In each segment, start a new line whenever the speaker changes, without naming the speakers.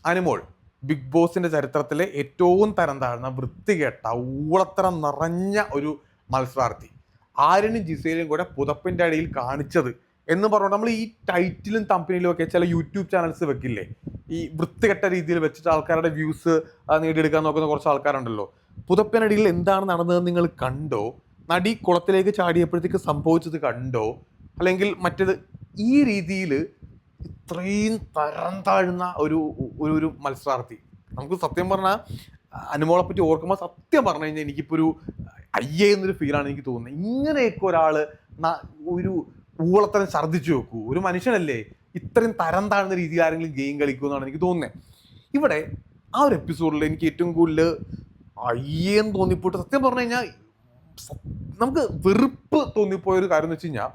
Anumol big ബോസിന്റെ ചരിത്രത്തിലെ ഏറ്റവും തരം താഴ്ന്ന വൃത്തികെട്ട ഊളത്തരം നിറഞ്ഞ ഒരു മത്സരാർത്ഥി. ആര്യനും ജിസയിലും കൂടെ പുതപ്പിന്റെ അടിയിൽ കാണിച്ചത് എന്ന് പറഞ്ഞുകൊണ്ട് നമ്മൾ ഈ ടൈറ്റിലും തമ്പനിയിലും ഒക്കെ ചില യൂട്യൂബ് ചാനൽസ് വെക്കില്ലേ, ഈ വൃത്തികെട്ട രീതിയിൽ വെച്ചിട്ട് ആൾക്കാരുടെ വ്യൂസ് നേടിയെടുക്കാൻ നോക്കുന്ന കുറച്ച് ആൾക്കാരുണ്ടല്ലോ. പുതപ്പിനടിയിൽ എന്താണ് നടന്നതെന്ന് നിങ്ങൾ കണ്ടോ? നടി കുളത്തിലേക്ക് ചാടിയപ്പോഴത്തേക്ക് സംഭവിച്ചത് കണ്ടോ? അല്ലെങ്കിൽ മറ്റേത് ഈ രീതിയിൽ ഇത്രയും തരം താഴ്ന്ന ഒരു ഒരു മത്സരാർത്ഥി. നമുക്ക് സത്യം പറഞ്ഞാൽ അനുമോളെ പറ്റി ഓർക്കുമ്പോൾ സത്യം പറഞ്ഞു കഴിഞ്ഞാൽ എനിക്കിപ്പോൾ ഒരു അയ്യേ എന്നൊരു ഫീലാണ് എനിക്ക് തോന്നുന്നത്. ഇങ്ങനെയൊക്കെ ഒരാൾ ഒരു ഊളത്തരം ഛർദ്ദിച്ചു വെക്കൂ? ഒരു മനുഷ്യനല്ലേ ഇത്രയും തരം താഴ്ന്ന രീതിയിൽ ആരെങ്കിലും ഗെയിം കളിക്കുമെന്നാണ് എനിക്ക് തോന്നുന്നത്. ഇവിടെ ആ ഒരു എപ്പിസോഡിൽ എനിക്ക് ഏറ്റവും കൂടുതൽ അയ്യേന്ന് തോന്നിപ്പോയിട്ട് സത്യം പറഞ്ഞു കഴിഞ്ഞാൽ നമുക്ക് വെറുപ്പ് തോന്നിപ്പോയ ഒരു കാര്യം എന്ന് വെച്ച് കഴിഞ്ഞാൽ,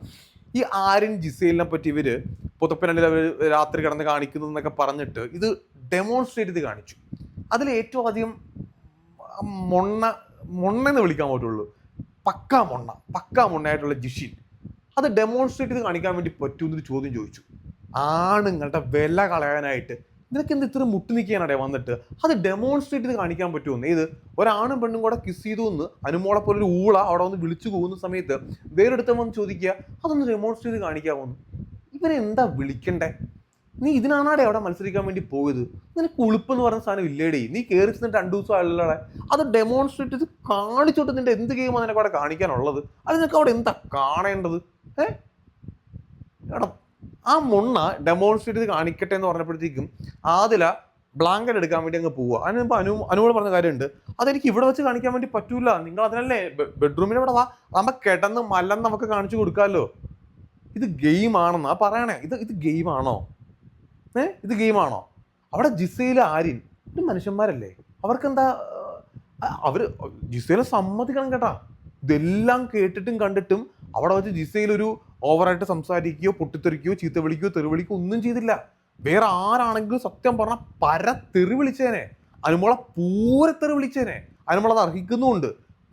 ഈ ആര്യൻ ജിസേലിനെ പറ്റി ഇവര് പുതപ്പിനടിയിൽ അവർ രാത്രി കിടന്ന് കാണിക്കുന്നു എന്നൊക്കെ പറഞ്ഞിട്ട് ഇത് ഡെമോൺസ്ട്രേറ്റ് ചെയ്ത് കാണിച്ചു. അതിൽ ഏറ്റവും അധികം മൊണ്ണെന്ന് വിളിക്കാൻ പറ്റുള്ളൂ, പക്കാ മൊണ്ണയായിട്ടുള്ള ജിഷിൻ അത് ഡെമോൺസ്ട്രേറ്റ് ചെയ്ത് കാണിക്കാൻ വേണ്ടി പറ്റുമെന്നൊരു ചോദ്യം ചോദിച്ചു. ആണുങ്ങളുടെ വില കളയാനായിട്ട് നിനക്ക് എന്ത് ഇത്ര മുട്ടി നിൽക്കാനാടെ വന്നിട്ട് അത് ഡെമോൺസ്ട്രേറ്റ് ചെയ്ത് കാണിക്കാൻ പറ്റുമെന്ന്? ഇത് ഒരാണും പെണ്ണും കൂടെ കിസ് ചെയ്തു എന്ന് അനുമോളെ പോലെ ഒരു ഊള അവിടെ വന്ന് വിളിച്ചു പോകുന്ന സമയത്ത് വേറെടുത്ത വന്ന് ചോദിക്കുക അതൊന്ന് ഡെമോൺസ്ട്രേറ്റ് ചെയ്ത് കാണിക്കാമെന്ന്. ഇവരെന്താ വിളിക്കണ്ടേ? നീ ഇതിനാണാടെ അവിടെ മത്സരിക്കാൻ വേണ്ടി പോയത്? നിനക്ക് ഉളുപ്പെന്ന് പറഞ്ഞ സാധനം ഇല്ലേടേ? നീ കയറി ചെന്നിട്ട് 2 ദിവസം അല്ലടെ അത് ഡെമോൺസ്ട്രേറ്റ് ചെയ്ത് കാണിച്ചോട്ട് നിന്റെ എന്ത് ഗെയിമാണ് നിനക്ക് അവിടെ കാണിക്കാനുള്ളത്? അത് നിനക്ക് അവിടെ എന്താ കാണേണ്ടത്? എടാ ആ മൊണ്ണ ഡെമോൺസ്ട്രേറ്റ് ചെയ്ത് കാണിക്കട്ടെ എന്ന് പറഞ്ഞപ്പോഴത്തേക്കും ആദില ബ്ലാങ്കറ്റ് എടുക്കാൻ വേണ്ടി അങ്ങ് പോവുക. അതിനിപ്പോൾ അനുമോൾ പറഞ്ഞ കാര്യമുണ്ട്, അതെനിക്ക് ഇവിടെ വെച്ച് കാണിക്കാൻ വേണ്ടി പറ്റൂല, നിങ്ങൾ അതിനല്ലേ ബെഡ്റൂമിൽ ഇവിടെ വാ, നമ്മൾ കിടന്ന് മല്ലം നമുക്ക് കാണിച്ചു കൊടുക്കാമല്ലോ. ഇത് ഗെയിമാണെന്നാ പറയണേ? ഇത് ഗെയിമാണോ? ഇത് ഗെയിമാണോ? അവിടെ ജിസയിൽ ആര്യൻ ഒരു മനുഷ്യന്മാരല്ലേ, അവർക്കെന്താ? അവർ ജിസയിലെ സമ്മതിക്കണം കേട്ടാ. ഇതെല്ലാം കേട്ടിട്ടും കണ്ടിട്ടും അവിടെ വെച്ച് ജിസയിൽ ഒരു ഓവറായിട്ട് സംസാരിക്കുകയോ പൊട്ടിത്തെറിക്കുകയോ ചീത്ത വിളിക്കുകയോ തെറി വിളിക്കുകയോ ഒന്നും ചെയ്തില്ല. വേറെ ആരാണെങ്കിലും സത്യം പറഞ്ഞാൽ തെറി വിളിച്ചേനെ, അനുമോളെ പൂരത്തെറി വിളിച്ചേനെ. അനുമോൾ അത് അർഹിക്കുന്നുമുണ്ട്.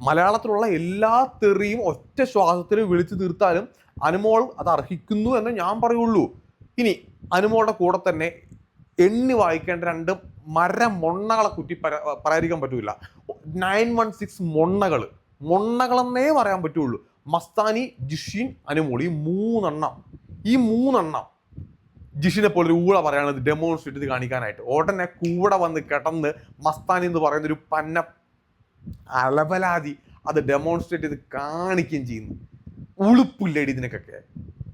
മലയാളത്തിലുള്ള എല്ലാ തെറിയും ഒറ്റ ശ്വാസത്തിൽ വിളിച്ചു തീർത്താലും അനുമോൾ അത് അർഹിക്കുന്നു എന്ന് ഞാൻ പറയുള്ളൂ. ഇനി അനുമോളുടെ കൂടെ തന്നെ എണ്ണി വായിക്കേണ്ട 2 മൊണ്ണകളെ കുറ്റി പറയാതിരിക്കാൻ പറ്റൂല. 916 മൊണ്ണകളെന്നേ പറയാൻ പറ്റുള്ളൂ. മസ്താനി, ജിഷിൻ, അനുമോൾ, ഈ 3 ജിഷിനെ പോലെ ഒരു ഊള പറയണത് ഡെമോൺസ്ട്രേറ്റ് ചെയ്ത് കാണിക്കാനായിട്ട് ഉടനെ കൂടെ വന്ന് കിടന്ന് മസ്താനി എന്ന് പറയുന്ന ഒരു പന്ന അലബലാതി അത് ഡെമോൺസ്ട്രേറ്റ് ചെയ്ത് കാണിക്കുകയും ചെയ്യുന്നു. ഉളുപ്പില്ലേടി ഇതിനൊക്കെ?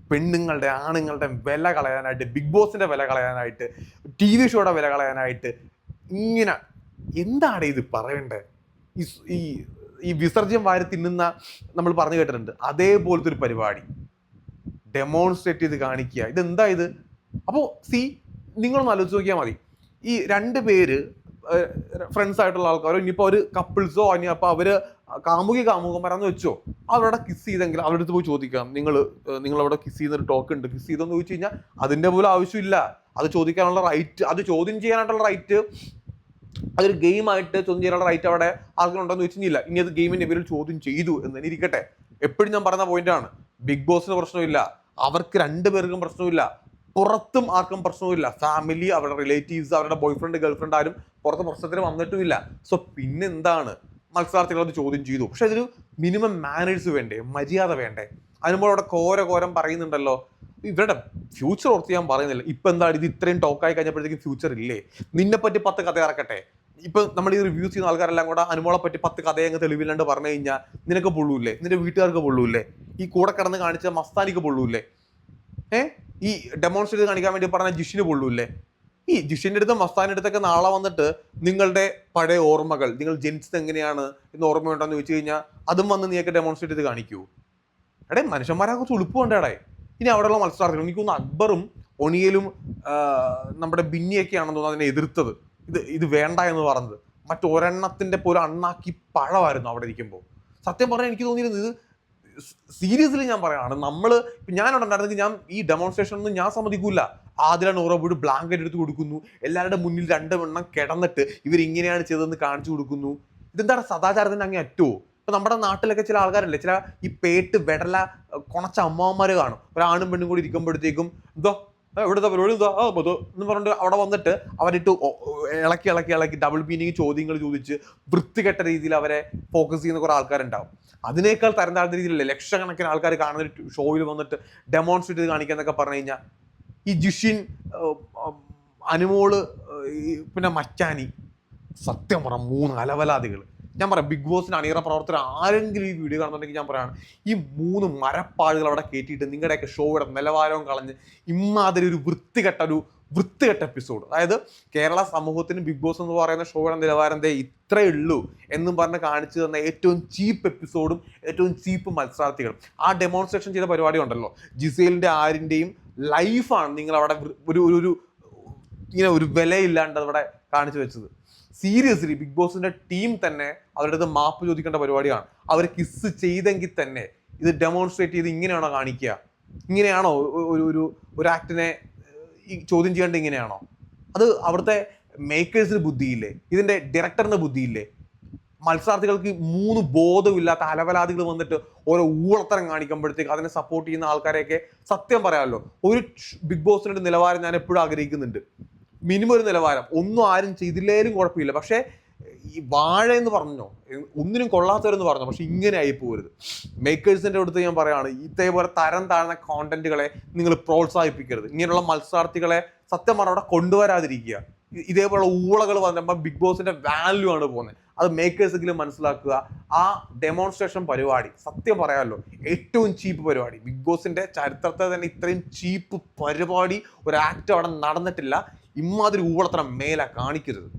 പെണ്ണുങ്ങളുടെ ആണുങ്ങളുടെ വില കളയാനായിട്ട്, ബിഗ് ബോസിന്റെ വില കളയാനായിട്ട്, TV ഷോയുടെ വില കളയാനായിട്ട് ഇങ്ങനെ എന്താണ് ഇത് പറയണ്ടേ? ഈ വിസർജ്യം വാരി തിന്നുന്ന നമ്മൾ പറഞ്ഞു കേട്ടിട്ടുണ്ട്, അതേപോലത്തെ ഒരു പരിപാടി ഡെമോൺസ്ട്രേറ്റ് ചെയ്ത് കാണിക്കുക. ഇതെന്താ ഇത്? അപ്പോൾ നിങ്ങളൊന്ന് ആലോചിച്ച് നോക്കിയാൽ മതി. ഈ 2 പേര് ഫ്രണ്ട്സ് ആയിട്ടുള്ള ആൾക്കാരോ ഇനിയിപ്പോൾ ഒരു കപ്പിൾസോ ഇനി അപ്പോൾ അവര് കാമുകന്മാരാന്ന് വെച്ചോ, അവരുടെ കിസ് ചെയ്തെങ്കിൽ അവരുടെ അടുത്ത് പോയി ചോദിക്കാം, നിങ്ങളവിടെ കിസ് ചെയ്യുന്നൊരു ടോക്ക് ഉണ്ട്, കിസ് ചെയ്തെന്ന് ചോദിച്ചു കഴിഞ്ഞാൽ അതിൻ്റെ പോലും ആവശ്യമില്ല. അത് ചോദിക്കാനുള്ള റൈറ്റ്, അത് ചോദ്യം ചെയ്യാനായിട്ടുള്ള റൈറ്റ്, അതൊരു ഗെയിമായിട്ട് ചോദ്യം ചെയ്യാനുള്ള റൈറ്റ് അവിടെ ആർക്കും ഉണ്ടോയെന്ന് ചോദിച്ചു കഴിഞ്ഞില്ല. ഇനി അത് ഗെയിമിൻ്റെ പേരിൽ ചോദ്യം ചെയ്തു എന്ന് തന്നെ ഇരിക്കട്ടെ. എപ്പോഴും ഞാൻ പറയുന്ന പോയിന്റാണ്, ബിഗ് ബോസിന് പ്രശ്നമില്ല, അവർക്ക് 2 പേർക്കും പ്രശ്നമില്ല, പുറത്തും ആർക്കും പ്രശ്നവുമില്ല. ഫാമിലി, അവരുടെ റിലേറ്റീവ്സ്, അവരുടെ ബോയ്ഫ്രണ്ട് ഗേൾഫ്രണ്ട് ആരും പുറത്ത് പ്രശ്നത്തിന് വന്നിട്ടുമില്ല. സോ പിന്നെന്താണ് മത്സരാർത്ഥികൾ അത് ചോദ്യം ചെയ്തു? പക്ഷെ അതിന് മിനിമം മാനേഴ്സ് വേണ്ടേ, മര്യാദ വേണ്ടേ? അതിനുമ്പോൾ അവിടെ കോരം പറയുന്നുണ്ടല്ലോ, ഇവരുടെ ഫ്യൂച്ചർ ഓർത്ത് ഞാൻ പറയുന്നില്ല. ഇപ്പൊ എന്താണ് ഇത് ഇത്രയും ടോക്കായി കഴിഞ്ഞപ്പോഴത്തേക്കും ഫ്യൂച്ചർ ഇല്ലേ? നിന്നെപ്പറ്റി 10 കഥ ഇറക്കട്ടെ. ഇപ്പൊ നമ്മൾ ഈ റിവ്യൂസ് ചെയ്യുന്ന ആൾക്കാരെല്ലാം കൂടെ അനുമോളെ പറ്റി 10 കഥയങ്ങ് തെളിവില്ലാണ്ട് പറഞ്ഞു കഴിഞ്ഞാൽ നിനക്ക് പൊള്ളൂല്ലേ? നിന്റെ വീട്ടുകാർക്ക് പൊള്ളൂല്ലേ? ഈ കൂടെ കിടന്ന് കാണിച്ച മസ്താനിക്ക് പൊള്ളൂല്ലേ? ഈ ഡെമോൺസ്ട്രേറ്റ് കാണിക്കാൻ വേണ്ടി പറഞ്ഞ ജിഷിന് പൊള്ളൂല്ലേ? ഈ ജിഷിന്റെ അടുത്തും മസ്താനിന്റെ അടുത്തൊക്കെ നാളെ വന്നിട്ട് നിങ്ങളുടെ പഴയ ഓർമ്മകൾ, നിങ്ങൾ ജനിച്ചത് എങ്ങനെയാണ് എന്ന് ഓർമ്മയുണ്ടോന്ന് ചോദിച്ചു കഴിഞ്ഞാൽ അതും വന്ന് നീയൊക്കെ ഡെമോൺസ്ട്രേറ്റ് ചെയ്ത് കാണിക്കൂ? മനുഷ്യന്മാരെ കുറച്ച് ഉളുപ്പ് വേണ്ടേ? ഇനി അവിടെയുള്ള മത്സരാർത്ഥികൾ, എനിക്കൊന്ന് അക്ബറും ഒണിയലും നമ്മുടെ ബിന്നിയൊക്കെയാണെന്ന് തോന്നുന്നു അതിനെ എതിർത്തത്, ഇത് വേണ്ട എന്ന് പറഞ്ഞത്. മറ്റൊരെണ്ണത്തിന്റെ പോലും അണ്ണാക്കി പഴമായിരുന്നു അവിടെ ഇരിക്കുമ്പോൾ. സത്യം പറഞ്ഞാൽ എനിക്ക് തോന്നിയിരുന്നത്, ഇത് സീരിയസ്ലി ഞാൻ പറയാണ്, ഞാനവിടെ ഉണ്ടായിരുന്നെങ്കിൽ ഞാൻ ഈ ഡെമോൺസ്ട്രേഷൻ ഒന്നും ഞാൻ സമ്മതിക്കൂല. ആദില നൂറ പോയിട്ട് ബ്ലാങ്കറ്റ് എടുത്ത് കൊടുക്കുന്നു, എല്ലാവരുടെ മുന്നിൽ 2 എണ്ണം കിടന്നിട്ട് ഇവരിങ്ങനെയാണ് ചെയ്തതെന്ന് കാണിച്ചു കൊടുക്കുന്നു. ഇതെന്താണ് സദാചാരത്തിന്റെ അങ്ങേ അറ്റുമോ? ഇപ്പൊ നമ്മുടെ നാട്ടിലൊക്കെ ചില ആൾക്കാരല്ലേ, ചില ഈ പേട്ട് വെടല കൊണച്ച അമ്മാവന്മാര് കാണും, ഒരാണും പെണ്ണും കൂടി ഇരിക്കുമ്പോഴത്തേക്കും എന്തോ ഇവിടുത്തെ പരിപാടി എന്താ എന്ന് പറഞ്ഞിട്ട് അവിടെ വന്നിട്ട് അവരിട്ട് ഇളക്കി ഡബിൾ മീനിങ് ചോദ്യങ്ങൾ ചോദിച്ച് വൃത്തികെട്ട രീതിയിൽ അവരെ ഫോക്കസ് ചെയ്യുന്ന കുറെ ആൾക്കാരുണ്ടാവും. അതിനേക്കാൾ തരം താഴ്ന്ന രീതിയിലല്ലേ ലക്ഷക്കണക്കിന് ആൾക്കാർ കാണുന്ന ഒരു ഷോയിൽ വന്നിട്ട് ഡെമോൺസ്ട്രേറ്റ് ചെയ്ത് കാണിക്കുക എന്നൊക്കെ പറഞ്ഞു കഴിഞ്ഞാൽ ഈ ജിഷിൻ, അനുമോള്, പിന്നെ മച്ചാനി, സത്യം പറ 3 അലവലാദികൾ. ഞാൻ പറയാം, ബിഗ് ബോസിന് അണിയറ പ്രവർത്തകർ ആരെങ്കിലും ഈ വീഡിയോ കാണുന്നുണ്ടെങ്കിൽ ഞാൻ പറയാണ്, ഈ 3 മരപ്പാടുകൾ അവിടെ കയറ്റിയിട്ട് നിങ്ങളുടെയൊക്കെ ഷോയുടെ നിലവാരവും കളഞ്ഞ് ഇമ്മാതിരി ഒരു വൃത്തികെട്ട എപ്പിസോഡ്. അതായത് കേരള സമൂഹത്തിന് ബിഗ് ബോസ് എന്ന് പറയുന്ന ഷോയുടെ നിലവാരം ഇത്രയേ ഉള്ളൂ എന്നും പറഞ്ഞ് കാണിച്ചു തന്ന ഏറ്റവും ചീപ്പ് എപ്പിസോഡും ഏറ്റവും ചീപ്പ് മത്സരാർത്ഥികളും. ആ ഡെമോൺസ്ട്രേഷൻ ചെയ്ത പരിപാടി ഉണ്ടല്ലോ, ജിസേലിൻ്റെ ആരിൻ്റെയും ലൈഫാണ് നിങ്ങൾ അവിടെ ഇങ്ങനെ ഒരു വിലയില്ലാണ്ട് അവിടെ കാണിച്ചു വെച്ചത്. സീരിയസ്ലി ബിഗ് ബോസിന്റെ ടീം തന്നെ അവരുടെ അടുത്ത് മാപ്പ് ചോദിക്കേണ്ട പരിപാടിയാണ്. അവർ കിസ് ചെയ്തെങ്കിൽ തന്നെ ഇത് ഡെമോൺസ്ട്രേറ്റ് ചെയ്ത് ഇങ്ങനെയാണോ കാണിക്കുക? ഇങ്ങനെയാണോ ഒരു ആക്ടിനെ ചോദ്യം ചെയ്യേണ്ടത്? ഇങ്ങനെയാണോ? അത് അവിടുത്തെ മേക്കേഴ്സിന് ബുദ്ധിയില്ലേ? ഇതിന്റെ ഡയറക്ടറിന് ബുദ്ധിയില്ലേ? മത്സരാർത്ഥികൾക്ക് 3 ബോധമില്ലാത്ത അലവലാദികൾ വന്നിട്ട് ഓരോ ഊളത്തരം കാണിക്കുമ്പോഴത്തേക്ക് അതിനെ സപ്പോർട്ട് ചെയ്യുന്ന ആൾക്കാരെയൊക്കെ സത്യം പറയാമല്ലോ, ഒരു ബിഗ് ബോസിന്റെ നിലവാരം ഞാൻ എപ്പോഴും ആഗ്രഹിക്കുന്നുണ്ട്. മിനിമം ഒരു നിലവാരം. ഒന്നും ആരും ചെയ്തില്ലേലും കുഴപ്പമില്ല, പക്ഷേ ഈ വാഴ എന്ന് പറഞ്ഞോ, ഒന്നിനും കൊള്ളാത്തവരെന്ന് പറഞ്ഞോ, പക്ഷെ ഇങ്ങനെ ആയി പോകരുത്. മേക്കേഴ്സിന്റെ അടുത്ത് ഞാൻ പറയാണ്, ഇതേപോലെ തരം താഴ്ന്ന കോണ്ടന്റുകളെ നിങ്ങൾ പ്രോത്സാഹിപ്പിക്കരുത്. ഇങ്ങനെയുള്ള മത്സരാർത്ഥികളെ സത്യം പറഞ്ഞാൽ അവിടെ കൊണ്ടുവരാതിരിക്കുക. ഇതേപോലുള്ള ഊളകൾ വന്നപ്പോൾ ബിഗ് ബോസിന്റെ വാല്യൂ ആണ് പോകുന്നത്. അത് മേക്കേഴ്സെങ്കിലും മനസ്സിലാക്കുക. ആ ഡെമോൺസ്ട്രേഷൻ പരിപാടി സത്യം പറയാമല്ലോ ഏറ്റവും ചീപ്പ് പരിപാടി. ബിഗ് ബോസിന്റെ ചരിത്രത്തെ തന്നെ ഇത്രയും ചീപ്പ് പരിപാടി ഒരു ആക്ട് അവിടെ നടന്നിട്ടില്ല. ഇമ്മാതിരി ഊളത്തരം മേലെ കാണിക്കരുത്.